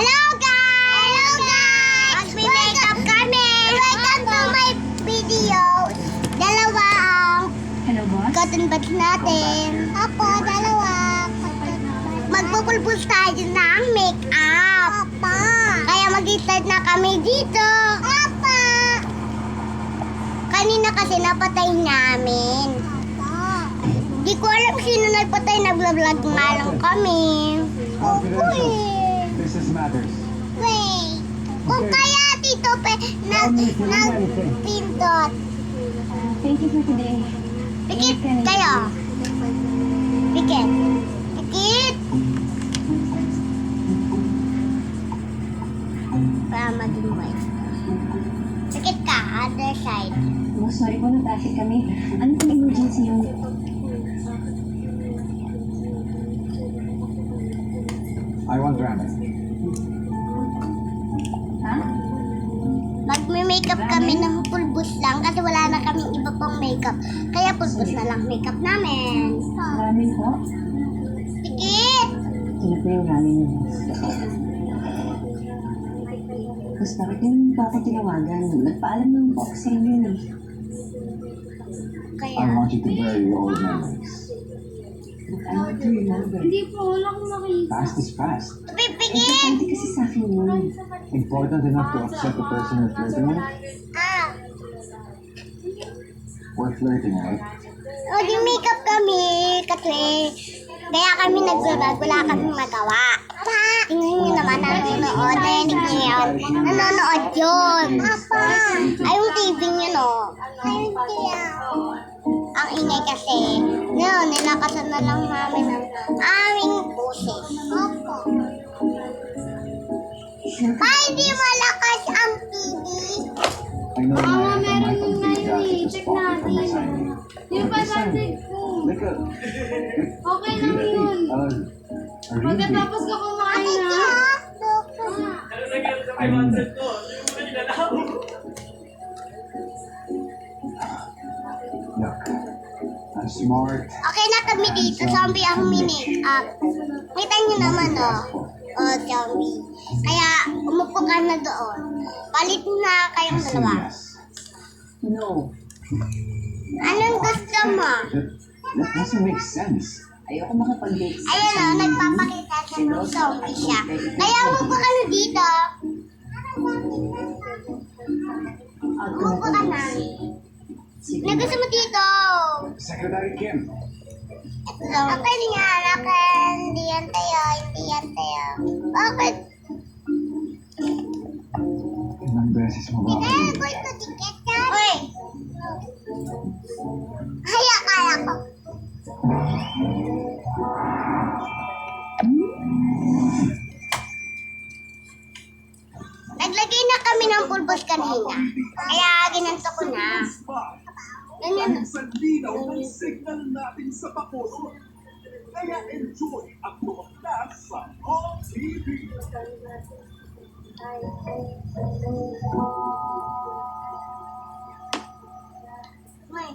Hello guys! Hello guys! Magme-makeup kami! Welcome to my video! Dalawa ang Hello, boss? cotton buds natin. Opo, dalawa. Magpupulbus tayo ng makeup. Opo. Kaya mag-start na kami dito. Opo. Kanina kasi napatay namin. Opo. Di ko alam sino nagpatay, nagla-vlog nga lang kami. Opo eh. Business matters. Wait. Kung kaya dito nagpindot. Thank you for today. Pikit kayo. Pikit. Pikit. Para maging white. Pikit ka, other side. Oh, sorry po, na-traffic kami. Ano pong emergency yung... I want ramen. Ha? Magme-makeup kami ng pulbus lang kasi wala na kaming iba pang makeup. Kaya pulbus na lang makeup namin. Ramen po? Pikit. Sino po yung ramen niyo, boss? Boss, bakit yun po ako tinawagan? Nagpaalam naman po ako sa inyo eh. Kaya, I want you to bury your old memories. I want to remember. Hindi po, wala akong nakita. Past is past. pipikit. Importante kasi sa akin yun. Important enough to upset the person you're flirting with? Ah. We're flirting, right? Mag-makeup kami kasi kaya kami nag-vlog, wala kaming magawa. Tingnan niyo naman, nanonood, narinig niyo yun. Nanonood yun. Ay, yung TV niyo, no? Ang ingay kasi, no, nilakasan na lang namin ang aming boses. Pa, hindi malakas ang TV. I know Mama, my meron mic on na the yun eh. just Check pocket from my natin. side. Yung pasatig ko. Like a Okay lang yun. a really Pagkatapos ko kumain na. I mean it. Look, I'm smart. Okay na kami dito, zombie ang make-up. Kita niyo naman, oh. Oh, zombie. Kaya, umupo ka na doon. Palit na kayong Say dalawa. yes. No. Anong gusto mo? That doesn't make sense. Ayoko makapag-date sa Ayun o, nagpapakita siya ng zombie siya. Kaya umupo ka na dito. Umupo ka na. Sige. Ano gusto mo dito? Secretary Kim. Okay nga, akin. Hindi yan tayo, hindi yan tayo. Bakit? Ilang beses mo ba ako Kaya ko ito tiket yan. Uy! Kaya kaya ko. Naglagay na kami ng pulbos kanina. Kaya ginanto ko na. Ganyan. Sa linaw ng signal natin sa Bacolod. Kaya enjoy ang mga sa OTV. Uy.